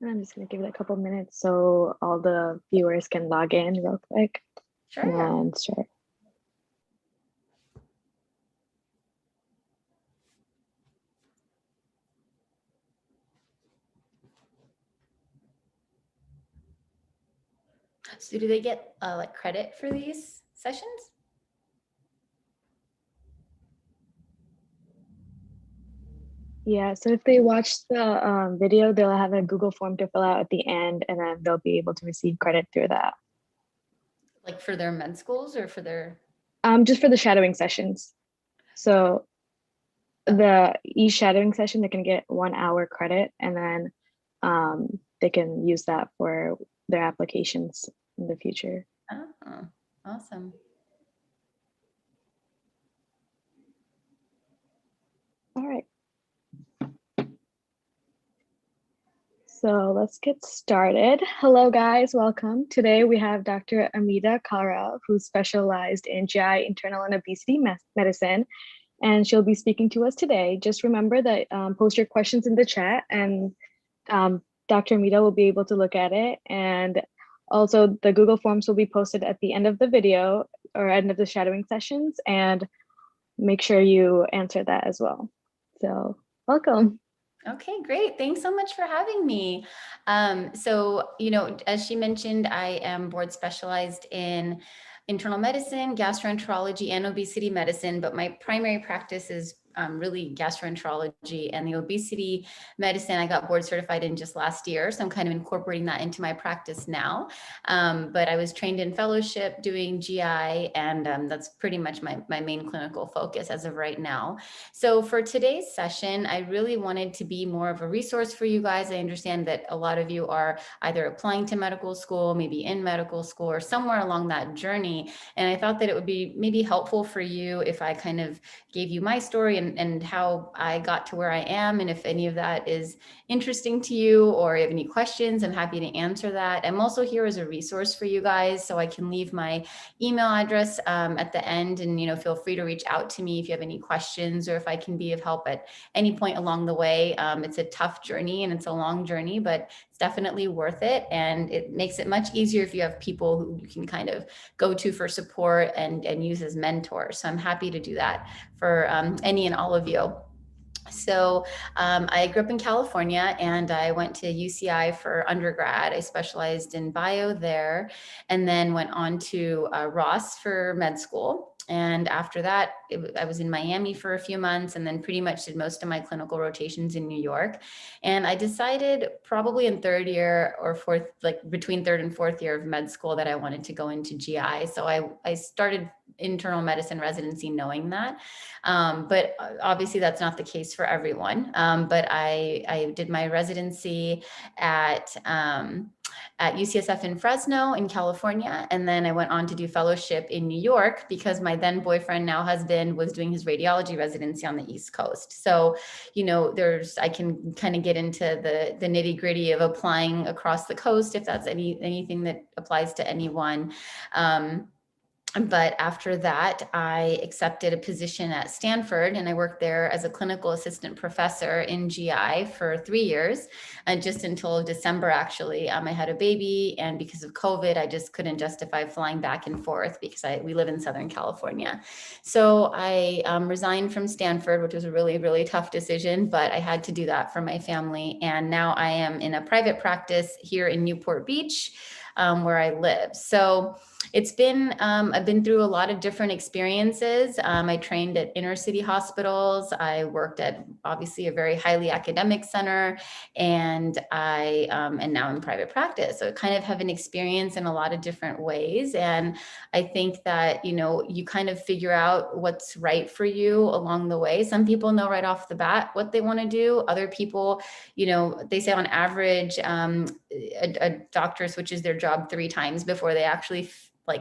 I'm just going to give it a couple minutes so all the viewers can log in real quick. Sure. And start. So do they get like credit for these sessions? Yeah, so if they watch the video, they'll have a Google form to fill out at the end, and then they'll be able to receive credit through that. Like for their med schools or for their? Just for the shadowing sessions. So each shadowing session, they can get 1 hour credit, and then they can use that for their applications in the future. Oh, awesome. All right. So let's get started. Hello, guys. Welcome. Today we have Dr. Amita Kalra, who's specialized in GI, internal, and obesity medicine, and she'll be speaking to us today. Just remember that post your questions in the chat, and Dr. Amita will be able to look at it. And also the Google Forms will be posted at the end of the video or end of the shadowing sessions, and make sure you answer that as well. So welcome. Okay, great. Thanks so much for having me. So, as she mentioned, I am board specialized in internal medicine, gastroenterology, and obesity medicine, but my primary practice is really gastroenterology and the obesity medicine I got board certified in just last year. So I'm kind of incorporating that into my practice now. But I was trained in fellowship doing GI, and that's pretty much my main clinical focus as of right now. So for today's session, I really wanted to be more of a resource for you guys. I understand that a lot of you are either applying to medical school, maybe in medical school, or somewhere along that journey. And I thought that it would be maybe helpful for you if I kind of gave you my story and how I got to where I am. And if any of that is interesting to you or you have any questions, I'm happy to answer that. I'm also here as a resource for you guys, so I can leave my email address at the end, and feel free to reach out to me if you have any questions or if I can be of help at any point along the way. It's a tough journey and it's a long journey, but it's definitely worth it. And it makes it much easier if you have people who you can kind of go to for support and use as mentors. So I'm happy to do that for any and all of you. So I grew up in California and I went to UCI for undergrad. I specialized in bio there and then went on to Ross for med school. And after that, I was in Miami for a few months and then pretty much did most of my clinical rotations in New York. And I decided probably in third year or fourth, like between third and fourth year of med school, that I wanted to go into GI. So I started internal medicine residency knowing that. But obviously that's not the case for everyone. But I did my residency at UCSF in Fresno in California. And then I went on to do fellowship in New York because my then boyfriend, now husband, was doing his radiology residency on the East Coast. So, I can kind of get into the nitty gritty of applying across the coast if that's anything that applies to anyone. But after that, I accepted a position at Stanford and I worked there as a clinical assistant professor in GI for 3 years, and just until December, actually. I had a baby, and because of COVID, I just couldn't justify flying back and forth because we live in Southern California. So I resigned from Stanford, which was a really, really tough decision, but I had to do that for my family. And now I am in a private practice here in Newport Beach. where I live. So it's been, I've been through a lot of different experiences. I trained at inner city hospitals. I worked at obviously a very highly academic center, and and now in private practice. So I kind of have an experience in a lot of different ways. And I think that, you kind of figure out what's right for you along the way. Some people know right off the bat what they want to do. Other people, they say on average, a doctor switches their job 3 times before they actually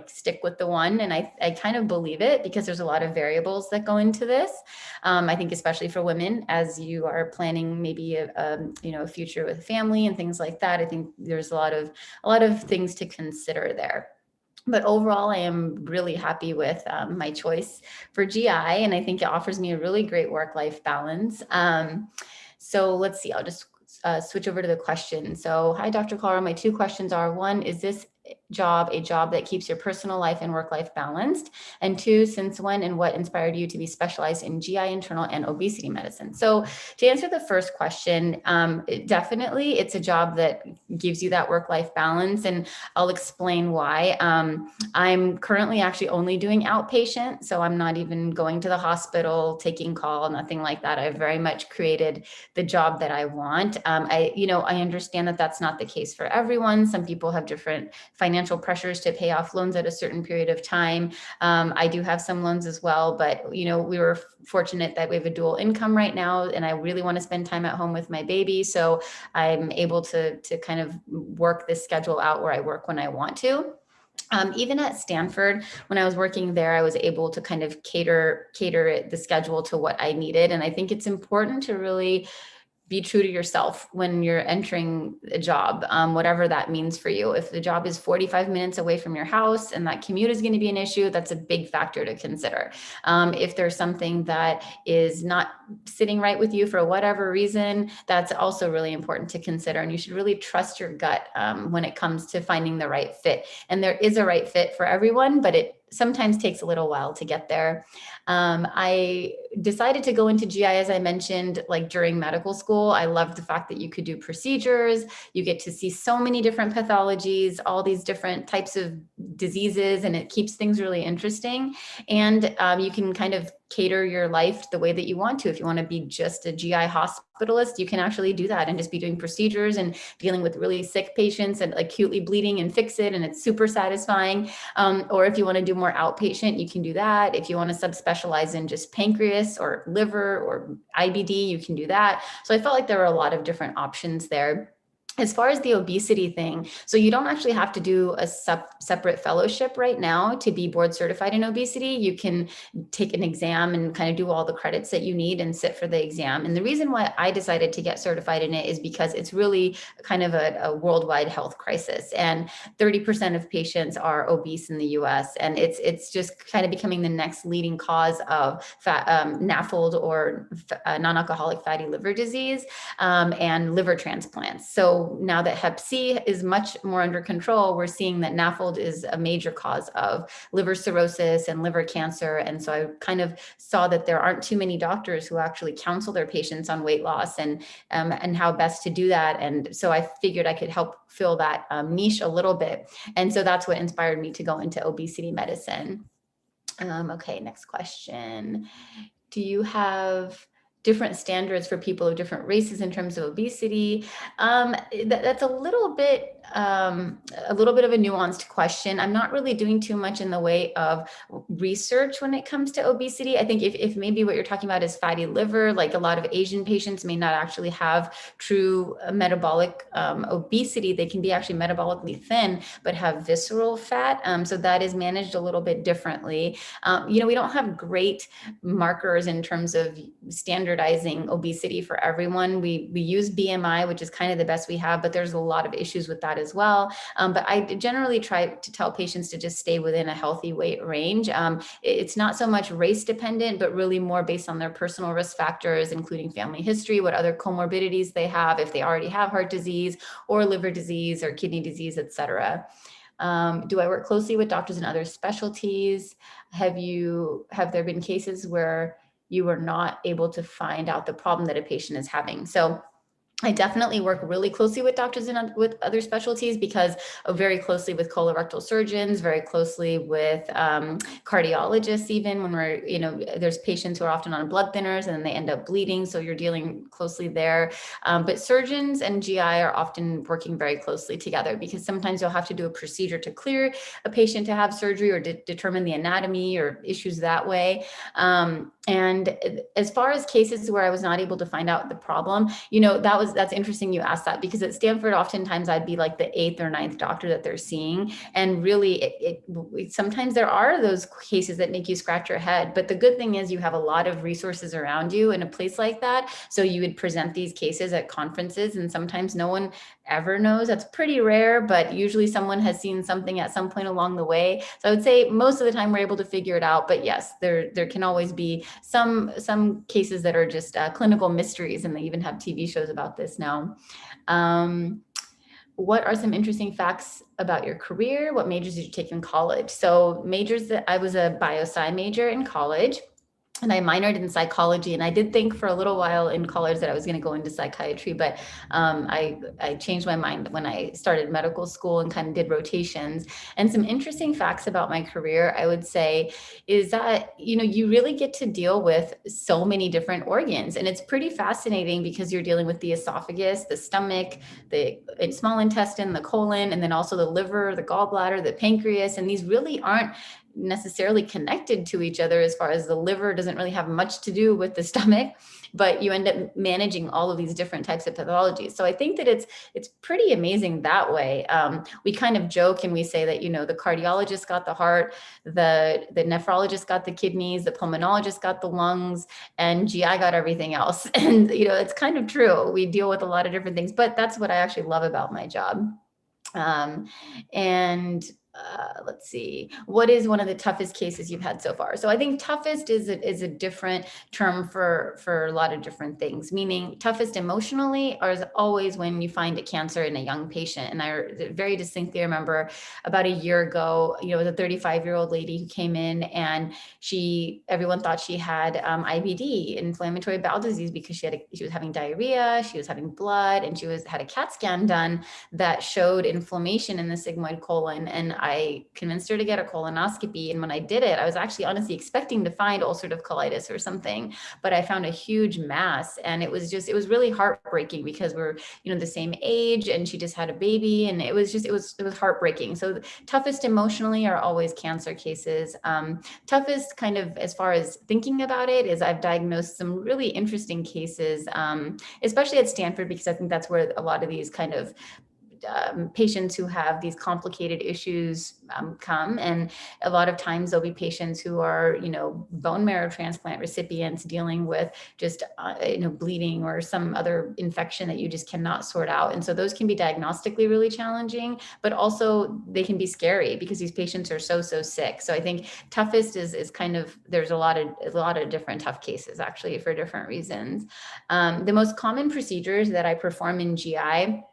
stick with the one. And I kind of believe it, because there's a lot of variables that go into this. I think especially for women, as you are planning maybe a future with family and things like that, I think there's a lot of things to consider there. But overall, I am really happy with my choice for GI, and I think it offers me a really great work-life balance. So let's see, I'll just switch over to the question. So, hi, Dr. Kalra. My 2 questions are: 1, is this job a job that keeps your personal life and work life balanced? And 2, since when and what inspired you to be specialized in GI internal and obesity medicine? So to answer the first question, definitely it's a job that gives you that work life balance, and I'll explain why. I'm currently actually only doing outpatient, so I'm not even going to the hospital, taking call, nothing like that. I've very much created the job that I want. I understand that that's not the case for everyone. Some people have different financial pressures to pay off loans at a certain period of time. I do have some loans as well, but we were fortunate that we have a dual income right now, and I really want to spend time at home with my baby. So I'm able to kind of work this schedule out where I work when I want to. Even at Stanford, when I was working there, I was able to kind of cater the schedule to what I needed. And I think it's important to really be true to yourself when you're entering a job, whatever that means for you. If the job is 45 minutes away from your house and that commute is going to be an issue, that's a big factor to consider. If there's something that is not sitting right with you for whatever reason, that's also really important to consider. And you should really trust your gut when it comes to finding the right fit. And there is a right fit for everyone, but it sometimes takes a little while to get there. I decided to go into GI, as I mentioned, during medical school. I loved the fact that you could do procedures. You get to see so many different pathologies, all these different types of diseases, and it keeps things really interesting. And you can kind of cater your life the way that you want to. If you want to be just a GI hospitalist, you can actually do that and just be doing procedures and dealing with really sick patients and acutely bleeding and fix it. And it's super satisfying. Or if you want to do more outpatient, you can do that. If you want to subspecialize in just pancreas or liver or IBD, you can do that. So I felt like there were a lot of different options there. As far as the obesity thing, so you don't actually have to do a separate fellowship right now to be board certified in obesity. You can take an exam and kind of do all the credits that you need and sit for the exam. And the reason why I decided to get certified in it is because it's really kind of a worldwide health crisis. And 30% of patients are obese in the US. And it's just kind of becoming the next leading cause of NAFLD, or non-alcoholic fatty liver disease, and liver transplants. So now that Hep C is much more under control, we're seeing that NAFLD is a major cause of liver cirrhosis and liver cancer. And so I kind of saw that there aren't too many doctors who actually counsel their patients on weight loss and how best to do that. And so I figured I could help fill that niche a little bit. And so that's what inspired me to go into obesity medicine. Okay, next question. Do you have different standards for people of different races in terms of obesity? That's a little bit of a nuanced question. I'm not really doing too much in the way of research when it comes to obesity. I think if maybe what you're talking about is fatty liver, like a lot of Asian patients may not actually have true metabolic obesity. They can be actually metabolically thin, but have visceral fat. So that is managed a little bit differently. We don't have great markers in terms of standardizing obesity for everyone. We use BMI, which is kind of the best we have, but there's a lot of issues with that as well. But I generally try to tell patients to just stay within a healthy weight range. It's not so much race dependent, but really more based on their personal risk factors, including family history, what other comorbidities they have, if they already have heart disease or liver disease or kidney disease, et cetera. Do I work closely with doctors in other specialties? Have there been cases where you were not able to find out the problem that a patient is having? So I definitely work really closely with doctors and with other specialties, because very closely with colorectal surgeons, very closely with cardiologists, even when we're, there's patients who are often on blood thinners and then they end up bleeding. So you're dealing closely there. But surgeons and GI are often working very closely together, because sometimes you'll have to do a procedure to clear a patient to have surgery, or determine the anatomy or issues that way. And as far as cases where I was not able to find out the problem, that's interesting you asked that, because at Stanford, oftentimes I'd be like the 8th or 9th doctor that they're seeing. And really sometimes there are those cases that make you scratch your head. But the good thing is you have a lot of resources around you in a place like that. So you would present these cases at conferences, and sometimes no one ever knows. That's pretty rare, but usually someone has seen something at some point along the way. So I would say most of the time we're able to figure it out. But yes, there can always be some cases that are just clinical mysteries, and they even have TV shows about this now. What are some interesting facts about your career? What majors did you take in college? So majors, that I was a bio-sci major in college, and I minored in psychology. And I did think for a little while in college that I was going to go into psychiatry, but I changed my mind when I started medical school and kind of did rotations. And some interesting facts about my career, I would say, is that, you really get to deal with so many different organs. And it's pretty fascinating, because you're dealing with the esophagus, the stomach, the small intestine, the colon, and then also the liver, the gallbladder, the pancreas. And these really aren't necessarily connected to each other, as far as the liver doesn't really have much to do with the stomach, but you end up managing all of these different types of pathologies. So I think that it's pretty amazing that way. We kind of joke and we say that, the cardiologist got the heart, the nephrologist got the kidneys, the pulmonologist got the lungs, and GI got everything else. And, it's kind of true. We deal with a lot of different things, but that's what I actually love about my job. And let's see, what is one of the toughest cases you've had so far? So I think toughest is a different term for a lot of different things, meaning toughest emotionally is always when you find a cancer in a young patient. And I very distinctly remember about a year ago, it was a 35-year-old lady who came in, and everyone thought she had IBD, inflammatory bowel disease, because she was having diarrhea, she was having blood, and she had a CAT scan done that showed inflammation in the sigmoid colon. And I convinced her to get a colonoscopy. And when I did it, I was actually honestly expecting to find ulcerative colitis or something, but I found a huge mass. And it was really heartbreaking, because we're, the same age, and she just had a baby. And it was heartbreaking. So toughest emotionally are always cancer cases. Toughest kind of as far as thinking about it is I've diagnosed some really interesting cases, especially at Stanford, because I think that's where a lot of these kind of patients who have these complicated issues come. And a lot of times there'll be patients who are, bone marrow transplant recipients dealing with just, bleeding or some other infection that you just cannot sort out. And so those can be diagnostically really challenging, but also they can be scary, because these patients are so sick. So I think toughest is kind of, there's a lot of different tough cases actually for different reasons. The most common procedures that I perform in GI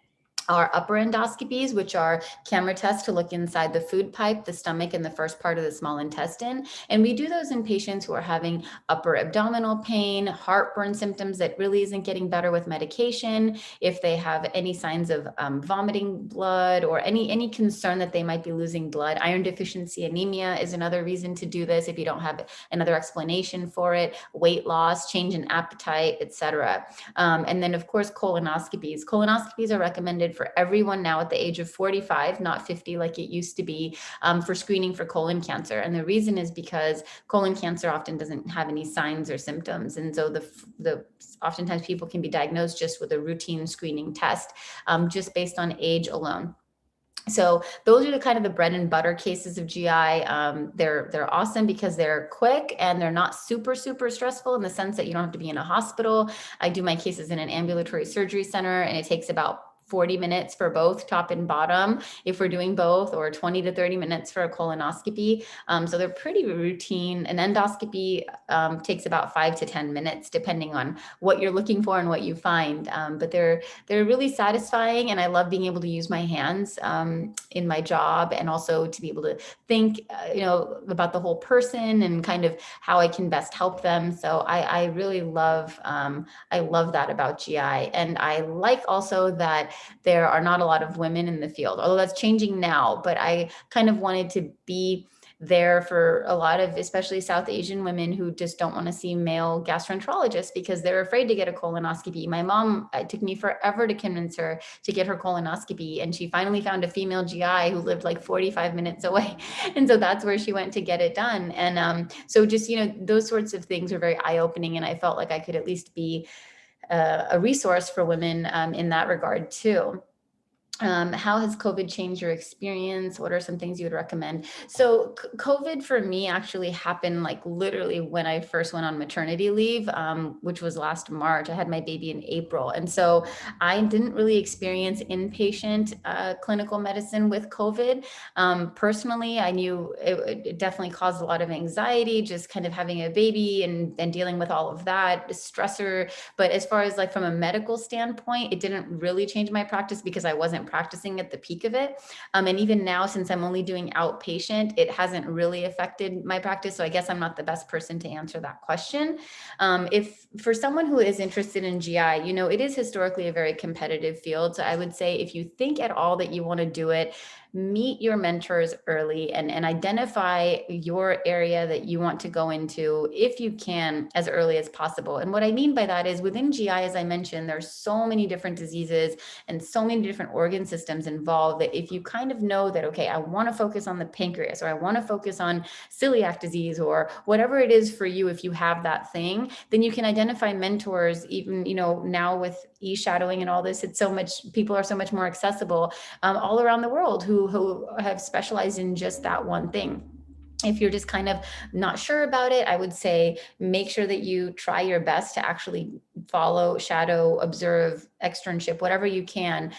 are upper endoscopies, which are camera tests to look inside the food pipe, the stomach, and the first part of the small intestine. And we do those in patients who are having upper abdominal pain, heartburn symptoms that really isn't getting better with medication, if they have any signs of vomiting blood, or any concern that they might be losing blood. Iron deficiency anemia is another reason to do this if you don't have another explanation for it, weight loss, change in appetite, etc. And then, of course, colonoscopies. Colonoscopies are recommended for everyone now at the age of 45, not 50 like it used to be, for screening for colon cancer. And the reason is because colon cancer often doesn't have any signs or symptoms. And so oftentimes people can be diagnosed just with a routine screening test, just based on age alone. So those are the kind of the bread and butter cases of GI. They're awesome because they're quick and they're not super stressful, in the sense that you don't have to be in a hospital. I do my cases in an ambulatory surgery center, and it takes about 40 minutes for both top and bottom if we're doing both, or 20 to 30 minutes for a colonoscopy. So they're pretty routine. An endoscopy takes about 5 to 10 minutes, depending on what you're looking for and what you find. But they're really satisfying, and I love being able to use my hands in my job, and also to be able to think, about the whole person and kind of how I can best help them. So I really love, I love that about GI. And I like also that there are not a lot of women in the field, although that's changing now, but I kind of wanted to be there for a lot of, especially South Asian women who just don't want to see male gastroenterologists because they're afraid to get a colonoscopy. My mom, it took me forever to convince her to get her colonoscopy, and she finally found a female GI who lived like 45 minutes away. And so that's where she went to get it done. And so just, those sorts of things are very eye-opening. And I felt like I could at least be a resource for women in that regard too. How has COVID changed your experience? What are some things you would recommend? So COVID for me actually happened like literally when I first went on maternity leave, which was last March. I had my baby in April. And so I didn't really experience inpatient clinical medicine with COVID. Personally, I knew it definitely caused a lot of anxiety, just kind of having a baby and dealing with all of that stressor. But as far as like from a medical standpoint, it didn't really change my practice because I wasn't practicing at the peak of it. And even now, since I'm only doing outpatient, it hasn't really affected my practice. So I guess I'm not the best person to answer that question. If for someone who is interested in GI, it is historically a very competitive field. So I would say if you think at all that you want to do it, meet your mentors early and identify your area that you want to go into, if you can, as early as possible. And what I mean by that is within GI, as I mentioned, there's so many different diseases and so many different organ systems involved that if you kind of know that, okay, I want to focus on the pancreas, or I want to focus on celiac disease, or whatever it is for you, if you have that thing, then you can identify mentors. Even, now with e-shadowing and all this, people are so much more accessible all around the world who have specialized in just that one thing. If you're just kind of not sure about it, I would say make sure that you try your best to actually follow, shadow, observe, externship, whatever you can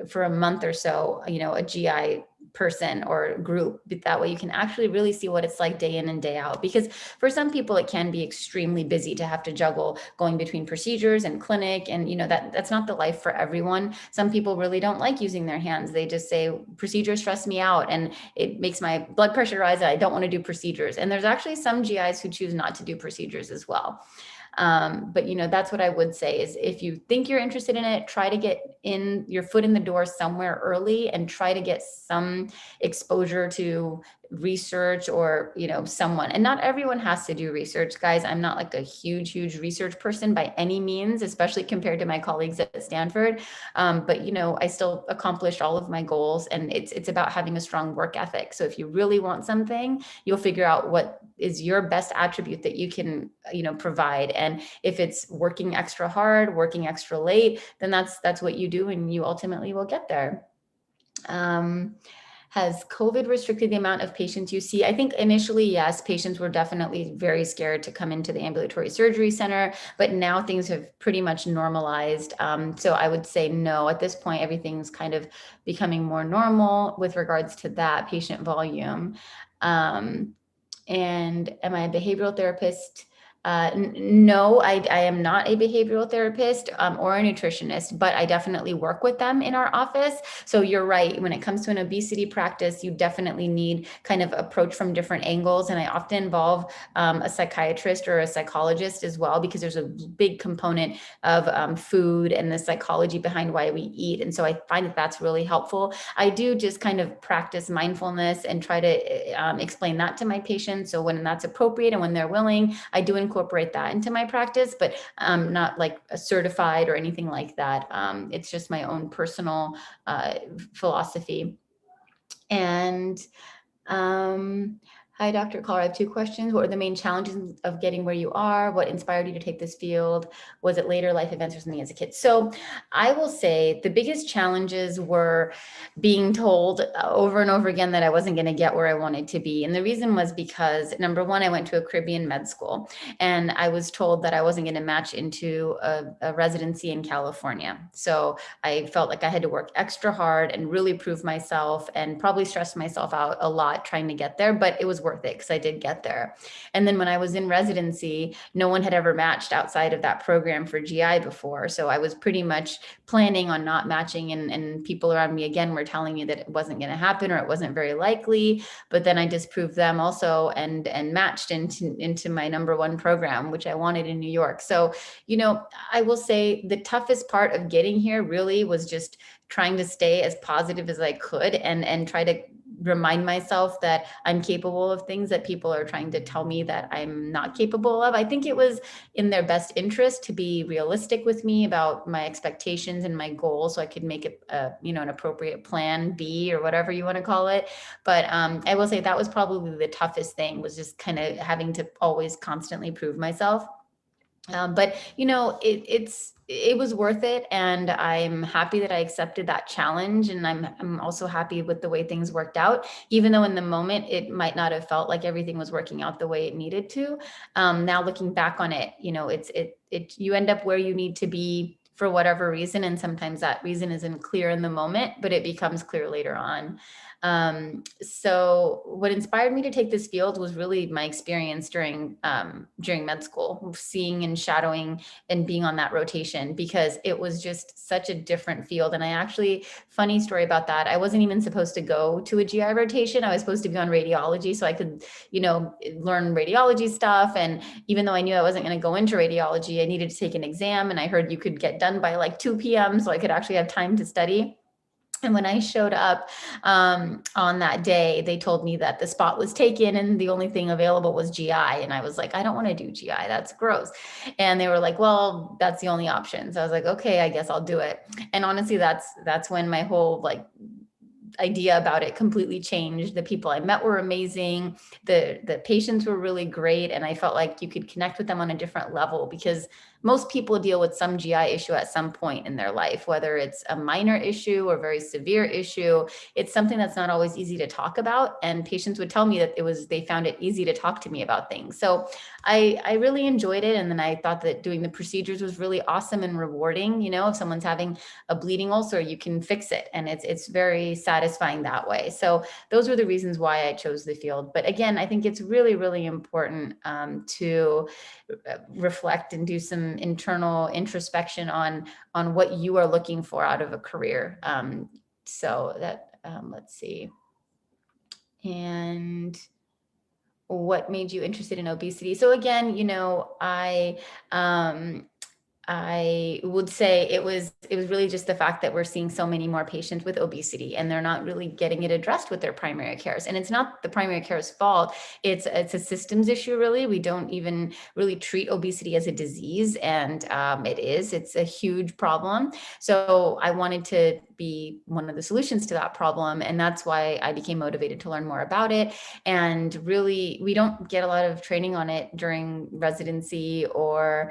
for a month or so, a GI person or group. That way you can actually really see what it's like day in and day out. Because for some people, it can be extremely busy to have to juggle going between procedures and clinic. And, that's not the life for everyone. Some people really don't like using their hands. They just say procedures stress me out and it makes my blood pressure rise. I don't want to do procedures. And there's actually some GIs who choose not to do procedures as well. But that's what I would say is if you think you're interested in it, try to get in your foot in the door somewhere early and try to get some exposure to research or, someone. And not everyone has to do research, guys. I'm not like a huge research person by any means, especially compared to my colleagues at Stanford. But, I still accomplished all of my goals, and it's about having a strong work ethic. So if you really want something, you'll figure out what is your best attribute that you can, provide. And if it's working extra hard, working extra late, then that's what you do, and you ultimately will get there. Has COVID restricted the amount of patients you see? I think initially, yes, patients were definitely very scared to come into the ambulatory surgery center, but now things have pretty much normalized. So I would say no, at this point, everything's kind of becoming more normal with regards to that patient volume. And am I a behavioral therapist? No, I am not a behavioral therapist or a nutritionist, but I definitely work with them in our office. So you're right. When it comes to an obesity practice, you definitely need kind of approach from different angles. And I often involve a psychiatrist or a psychologist as well, because there's a big component of food and the psychology behind why we eat. And so I find that that's really helpful. I do just kind of practice mindfulness and try to explain that to my patients. So when that's appropriate and when they're willing, I do incorporate that into my practice, but not like a certified or anything like that. It's just my own personal philosophy. And Hi, Dr. Kalra. I have two questions. What are the main challenges of getting where you are? What inspired you to take this field? Was it later life events or something as a kid? So I will say the biggest challenges were being told over and over again that I wasn't going to get where I wanted to be. And the reason was because, number one, I went to a Caribbean med school and I was told that I wasn't going to match into a residency in California. So I felt like I had to work extra hard and really prove myself and probably stress myself out a lot trying to get there, but it was worth it because I did get there. And then when I was in residency, no one had ever matched outside of that program for GI before. So I was pretty much planning on not matching, and people around me again were telling me that it wasn't going to happen or it wasn't very likely. But then I disproved them also and matched into my number one program, which I wanted in New York. So, you know, I will say the toughest part of getting here really was just trying to stay as positive as I could and try to remind myself that I'm capable of things that people are trying to tell me that I'm not capable of. I think it was in their best interest to be realistic with me about my expectations and my goals so I could make it an appropriate plan B or whatever you want to call it. But I will say that was probably the toughest thing, was just kind of having to always constantly prove myself. But it was worth it, and I'm happy that I accepted that challenge, and I'm also happy with the way things worked out, even though in the moment it might not have felt like everything was working out the way it needed to. Now looking back on it, you end up where you need to be for whatever reason, and sometimes that reason isn't clear in the moment, but it becomes clear later on. So what inspired me to take this field was really my experience during med school, seeing and shadowing and being on that rotation, because it was just such a different field. And I actually, funny story about that, I wasn't even supposed to go to a GI rotation. I was supposed to be on radiology so I could, learn radiology stuff. And even though I knew I wasn't going to go into radiology, I needed to take an exam, and I heard you could get done by like 2 p.m. so I could actually have time to study. And when I showed up on that day, they told me that the spot was taken and the only thing available was GI. And I was like, I don't want to do GI. That's gross. And they were like, well, that's the only option. So I was like, okay, I guess I'll do it. And honestly, that's when my whole idea about it completely changed. The people I met were amazing. The patients were really great. And I felt like you could connect with them on a different level, because most people deal with some GI issue at some point in their life, whether it's a minor issue or very severe issue. It's something that's not always easy to talk about. And patients would tell me that they found it easy to talk to me about things. So I really enjoyed it. And then I thought that doing the procedures was really awesome and rewarding. If someone's having a bleeding ulcer, you can fix it. And it's very satisfying that way. So those were the reasons why I chose the field. But again, I think it's really, really important to reflect and do some internal introspection on what you are looking for out of a career. So that, let's see. And what made you interested in obesity? So again, I would say it was really just the fact that we're seeing so many more patients with obesity, and they're not really getting it addressed with their primary cares. And it's not the primary care's fault. It's a systems issue, really. We don't even really treat obesity as a disease, and it's a huge problem. So I wanted to be one of the solutions to that problem, and that's why I became motivated to learn more about it. And really, we don't get a lot of training on it during residency or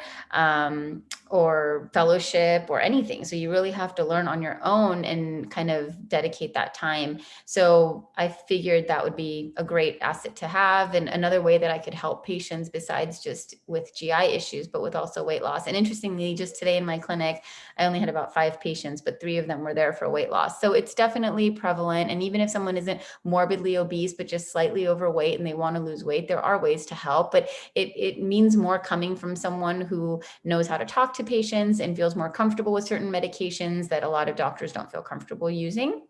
fellowship or anything. So you really have to learn on your own and kind of dedicate that time. So I figured that would be a great asset to have, and another way that I could help patients besides just with GI issues, but with also weight loss. And interestingly, just today in my clinic, I only had about 5 patients, but 3 of them were there for weight loss. So it's definitely prevalent. And even if someone isn't morbidly obese, but just slightly overweight and they want to lose weight, there are ways to help. But it means more coming from someone who knows how to talk to patients and feels more comfortable with certain medications that a lot of doctors don't feel comfortable using.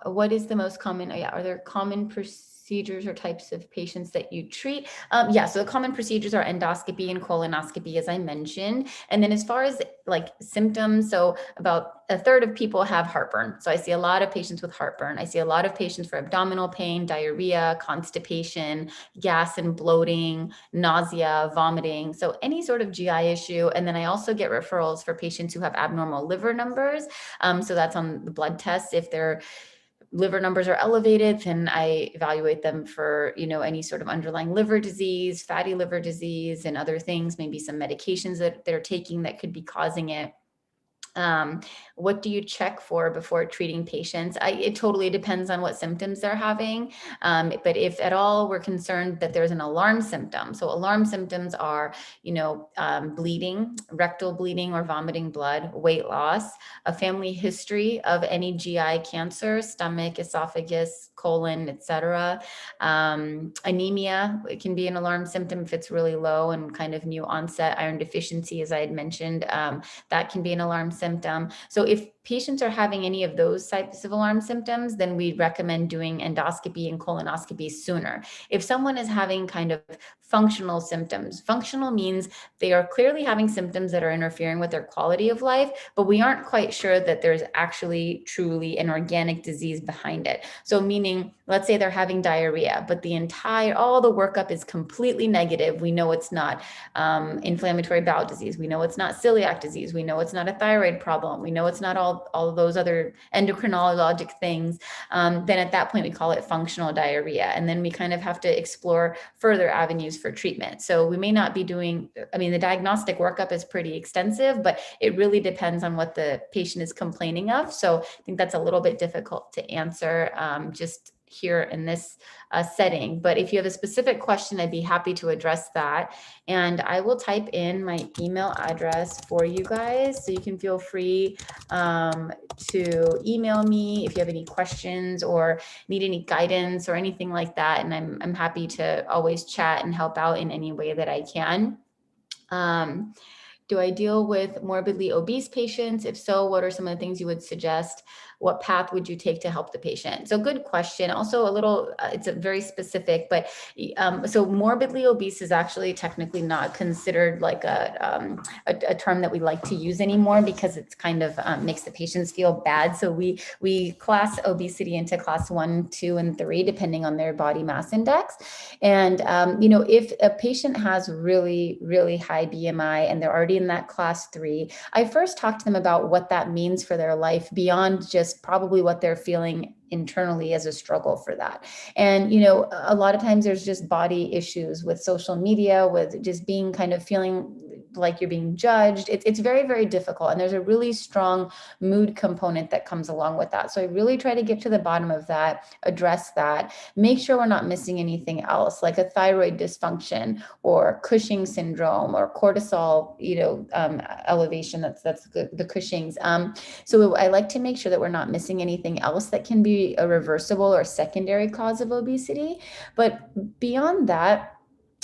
What is the most common? Are there common procedures or types of patients that you treat? So the common procedures are endoscopy and colonoscopy, as I mentioned. And then as far as symptoms, so about a third of people have heartburn. So I see a lot of patients with heartburn. I see a lot of patients for abdominal pain, diarrhea, constipation, gas and bloating, nausea, vomiting. So any sort of GI issue. And then I also get referrals for patients who have abnormal liver numbers. So that's on the blood tests. If they're liver numbers are elevated, then I evaluate them for, any sort of underlying liver disease, fatty liver disease, and other things, maybe some medications that they're taking that could be causing it. What do you check for before treating patients? It totally depends on what symptoms they're having. But if at all we're concerned that there's an alarm symptom, so alarm symptoms are, bleeding, rectal bleeding or vomiting blood, weight loss, a family history of any GI cancer, stomach, esophagus, colon, etc. Anemia, it can be an alarm symptom if it's really low and kind of new onset. Iron deficiency, as I had mentioned, that can be an alarm symptom. So if patients are having any of those types of alarm symptoms, then we recommend doing endoscopy and colonoscopy sooner. If someone is having kind of functional symptoms, functional means they are clearly having symptoms that are interfering with their quality of life, but we aren't quite sure that there's actually truly an organic disease behind it. So meaning, let's say they're having diarrhea, but all the workup is completely negative. We know it's not inflammatory bowel disease. We know it's not celiac disease. We know it's not a thyroid problem. We know it's not all of those other endocrinologic things. Then at that point, we call it functional diarrhea. And then we kind of have to explore further avenues for treatment. So we may not be the diagnostic workup is pretty extensive, but it really depends on what the patient is complaining of. So I think that's a little bit difficult to answer just here in this setting. But if you have a specific question, I'd be happy to address that. And I will type in my email address for you guys, so you can feel free to email me if you have any questions or need any guidance or anything like that. And I'm happy to always chat and help out in any way that I can. Do I deal with morbidly obese patients? If so, what are some of the things you would suggest? What path would you take to help the patient? So good question. Also a little, it's a very specific, but so morbidly obese is actually technically not considered like a term that we like to use anymore, because it's kind of makes the patients feel bad. So we class obesity into class 1, 2, and 3, depending on their body mass index. And, if a patient has really, really high BMI and they're already in that class 3, I first talk to them about what that means for their life beyond just probably what they're feeling internally as a struggle for that. And, a lot of times there's just body issues with social media, with just being kind of feeling like you're being judged. It's very, very difficult. And there's a really strong mood component that comes along with that. So I really try to get to the bottom of that, address that, make sure we're not missing anything else, like a thyroid dysfunction or Cushing syndrome or cortisol, elevation. That's the Cushing's. So I like to make sure that we're not missing anything else that can be a reversible or secondary cause of obesity. But beyond that,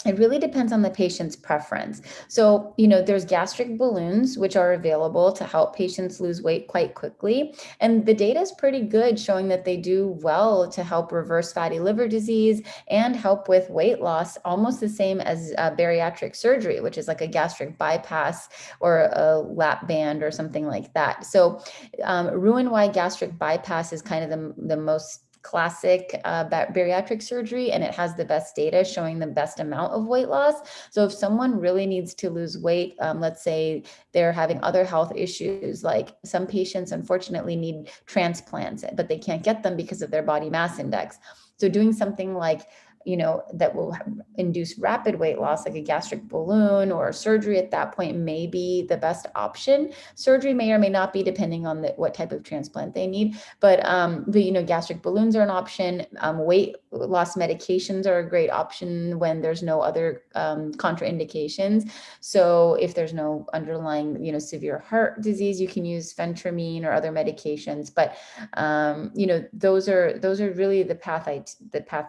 it really depends on the patient's preference. So, there's gastric balloons, which are available to help patients lose weight quite quickly. And the data is pretty good, showing that they do well to help reverse fatty liver disease and help with weight loss, almost the same as bariatric surgery, which is like a gastric bypass or a lap band or something like that. So Roux-en-Y gastric bypass is kind of the most classic bariatric surgery, and it has the best data showing the best amount of weight loss. So if someone really needs to lose weight, let's say they're having other health issues, like some patients unfortunately need transplants, but they can't get them because of their body mass index. So doing something like that will induce rapid weight loss, like a gastric balloon or surgery at that point, may be the best option. Surgery may or may not be, depending on what type of transplant they need. But gastric balloons are an option. Weight loss medications are a great option when there's no other contraindications. So if there's no underlying, severe heart disease, you can use phentermine or other medications. But those are really the path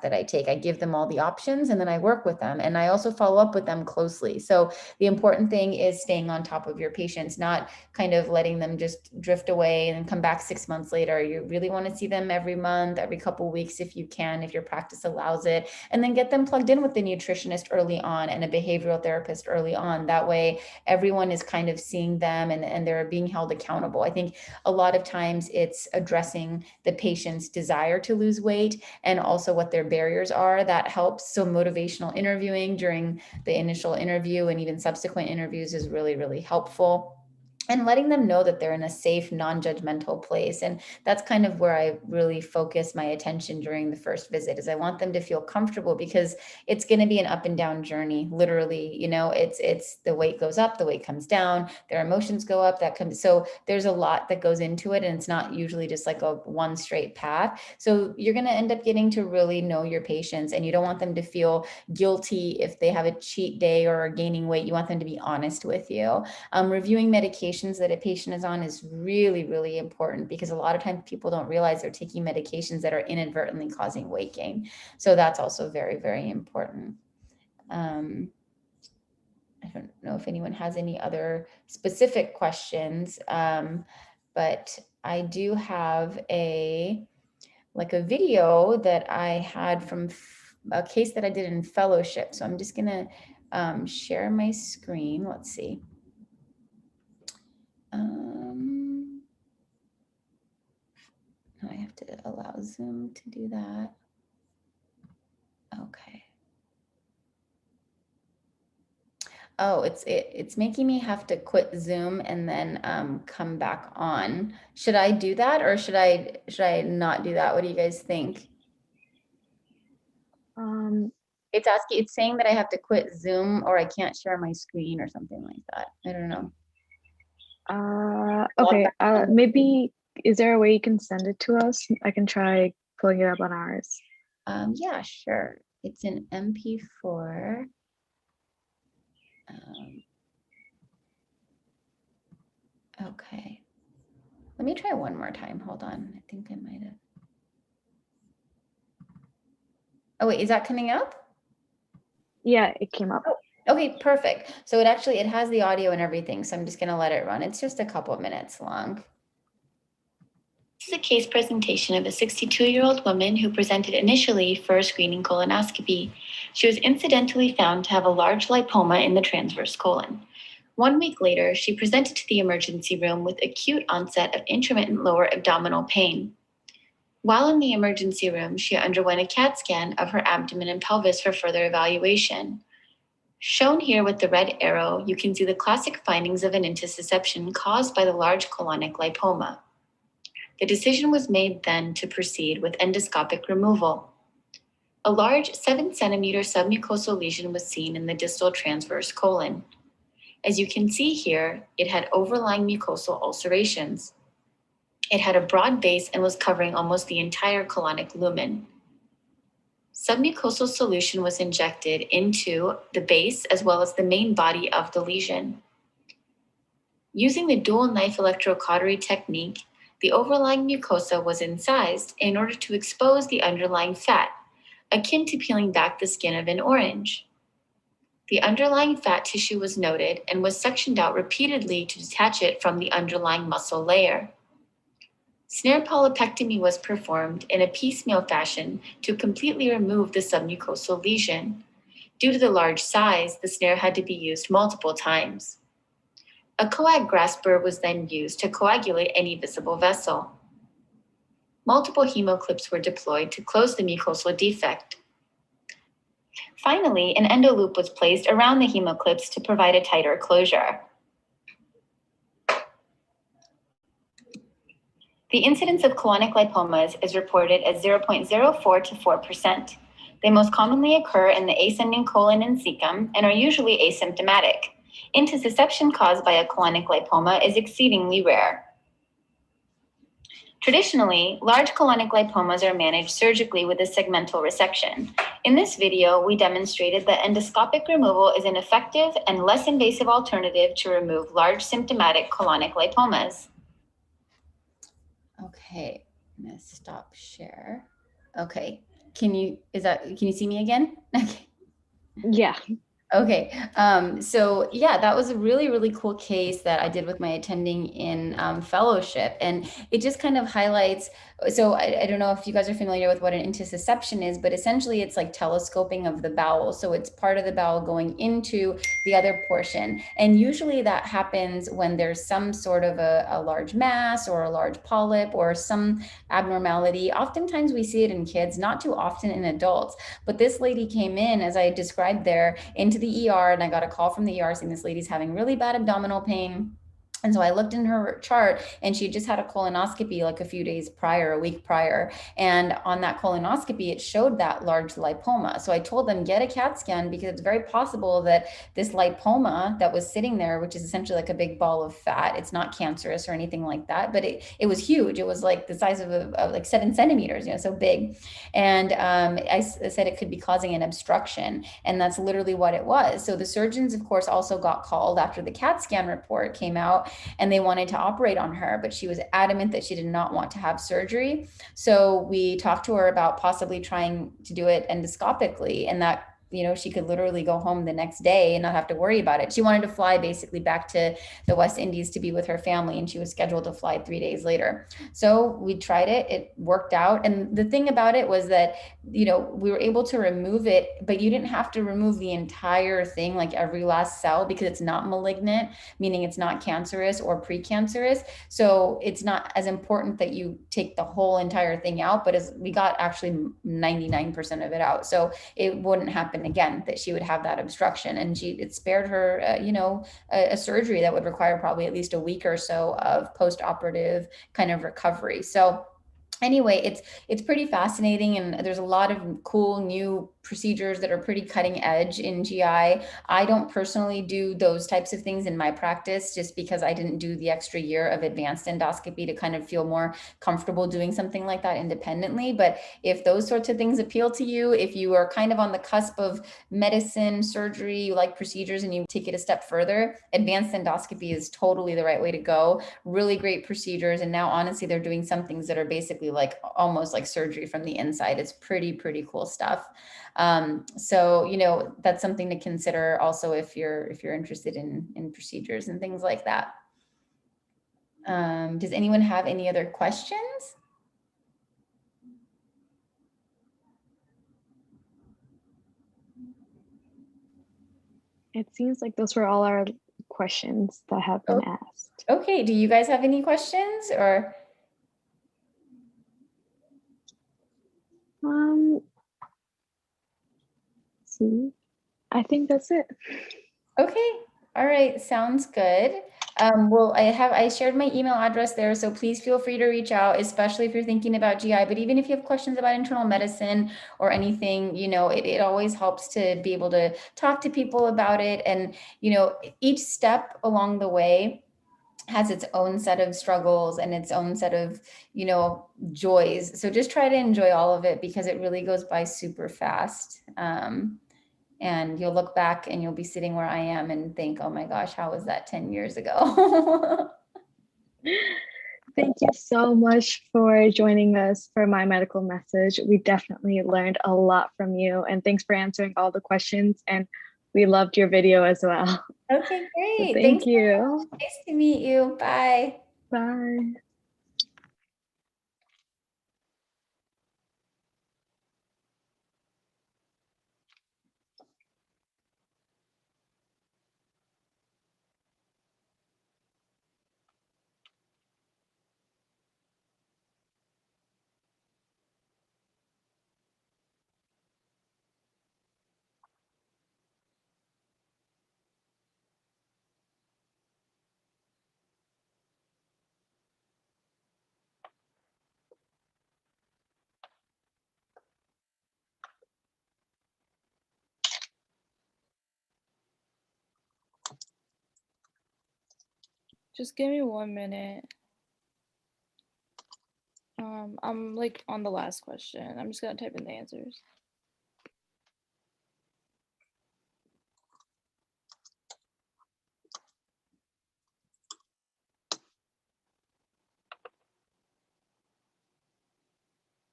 that I take. I give them all the options, and then I work with them, and I also follow up with them closely. So the important thing is staying on top of your patients, not kind of letting them just drift away and come back 6 months later. You really want to see them every month, every couple of weeks, if you can, if your practice allows it, and then get them plugged in with the nutritionist early on and a behavioral therapist early on. That way everyone is kind of seeing them and they're being held accountable. I think a lot of times it's addressing the patient's desire to lose weight and also what their barriers are. That helps. So motivational interviewing during the initial interview and even subsequent interviews is really, really helpful. and letting them know that they're in a safe, non-judgmental place. And that's kind of where I really focus my attention during the first visit, is I want them to feel comfortable, because it's going to be an up and down journey. Literally, it's the weight goes up, the weight comes down, their emotions go up, that comes. So there's a lot that goes into it, and it's not usually just like a one straight path. So you're going to end up getting to really know your patients, and you don't want them to feel guilty if they have a cheat day or are gaining weight. You want them to be honest with you. Reviewing medications that a patient is on is really, really important, because a lot of times people don't realize they're taking medications that are inadvertently causing weight gain. So that's also very, very important. I don't know if anyone has any other specific questions, but I do have a video that I had from a case that I did in fellowship. So I'm just gonna share my screen. Let's see. I have to allow Zoom to do that. Okay. Oh, it's making me have to quit Zoom and then come back on. Should I do that, or should I not do that? What do you guys think? It's saying that I have to quit Zoom, or I can't share my screen or something like that. I don't know. Okay, maybe, is there a way you can send it to us? I can try pulling it up on ours. Yeah, sure. It's an MP4. Okay. Let me try one more time. Hold on. I think I might have. Oh, wait, is that coming up? Yeah, it came up. Oh, okay, perfect. So it has the audio and everything. So I'm just going to let it run. It's just a couple of minutes long. This is a case presentation of a 62-year-old woman who presented initially for a screening colonoscopy. She was incidentally found to have a large lipoma in the transverse colon. 1 week later, she presented to the emergency room with acute onset of intermittent lower abdominal pain. While in the emergency room, she underwent a CAT scan of her abdomen and pelvis for further evaluation. Shown here with the red arrow, you can see the classic findings of an intussusception caused by the large colonic lipoma. The decision was made then to proceed with endoscopic removal. A large 7-centimeter submucosal lesion was seen in the distal transverse colon. As you can see here, it had overlying mucosal ulcerations. It had a broad base and was covering almost the entire colonic lumen. Submucosal solution was injected into the base as well as the main body of the lesion. Using the dual knife electrocautery technique, the overlying mucosa was incised in order to expose the underlying fat, akin to peeling back the skin of an orange. The underlying fat tissue was noted and was sectioned out repeatedly to detach it from the underlying muscle layer. Snare polypectomy was performed in a piecemeal fashion to completely remove the submucosal lesion. Due to the large size, the snare had to be used multiple times. A coag grasper was then used to coagulate any visible vessel. Multiple hemoclips were deployed to close the mucosal defect. Finally, an endoloop was placed around the hemoclips to provide a tighter closure. The incidence of colonic lipomas is reported as 0.04 to 4%. They most commonly occur in the ascending colon and cecum and are usually asymptomatic. Intussusception caused by a colonic lipoma is exceedingly rare. Traditionally, large colonic lipomas are managed surgically with a segmental resection. In this video, we demonstrated that endoscopic removal is an effective and less invasive alternative to remove large symptomatic colonic lipomas. Okay, I'm gonna stop share. Okay, can you see me again? Okay. Yeah. Okay, so yeah, that was a really, really cool case that I did with my attending in fellowship. And it just kind of highlights, so I don't know if you guys are familiar with what an intussusception is, but essentially it's like telescoping of the bowel. So it's part of the bowel going into the other portion. And usually that happens when there's some sort of a large mass or a large polyp or some abnormality. Oftentimes we see it in kids, not too often in adults. But this lady came in, as I described there, into the ER, and I got a call from the ER saying this lady's having really bad abdominal pain. And so I looked in her chart and she just had a colonoscopy like a few days prior, a week prior. And on that colonoscopy, it showed that large lipoma. So I told them, get a CAT scan because it's very possible that this lipoma that was sitting there, which is essentially like a big ball of fat, it's not cancerous or anything like that, but it was huge. It was like the size of like 7 centimeters, so big. And I said it could be causing an obstruction. And that's literally what it was. So the surgeons, of course, also got called after the CAT scan report came out, and they wanted to operate on her, but she was adamant that she did not want to have surgery. So we talked to her about possibly trying to do it endoscopically, and that she could literally go home the next day and not have to worry about it. She wanted to fly basically back to the West Indies to be with her family, and she was scheduled to fly 3 days later. So we tried it. It worked out. And the thing about it was that, we were able to remove it, but you didn't have to remove the entire thing, like every last cell, because it's not malignant, meaning it's not cancerous or precancerous. So it's not as important that you take the whole entire thing out, but as we got actually 99% of it out. So it wouldn't happen again that she would have that obstruction, and it spared her a surgery that would require probably at least a week or so of post-operative kind of recovery. So anyway, it's pretty fascinating, and there's a lot of cool new procedures that are pretty cutting edge in GI. I don't personally do those types of things in my practice just because I didn't do the extra year of advanced endoscopy to kind of feel more comfortable doing something like that independently. But if those sorts of things appeal to you, if you are kind of on the cusp of medicine, surgery, you like procedures and you take it a step further, advanced endoscopy is totally the right way to go. Really great procedures. And now honestly, they're doing some things that are basically like almost like surgery from the inside. It's pretty cool stuff. So, that's something to consider also if you're interested in procedures and things like that. Does anyone have any other questions? It seems like those were all our questions that have been asked. Okay, do you guys have any questions or? See, I think that's it. Okay, all right, sounds good. Well, I shared my email address there, so please feel free to reach out, especially if you're thinking about GI. But even if you have questions about internal medicine or anything, it always helps to be able to talk to people about it. And, each step along the way has its own set of struggles and its own set of, joys. So just try to enjoy all of it because it really goes by super fast. And you'll look back and you'll be sitting where I am and think, oh my gosh, how was that 10 years ago? Thank you so much for joining us for My Medical Message. We definitely learned a lot from you, and thanks for answering all the questions. And we loved your video as well. Okay, great. So Thanks thank you. Nice to meet you. Bye. Bye. Just give me 1 minute. I'm like on the last question. I'm just gonna type in the answers.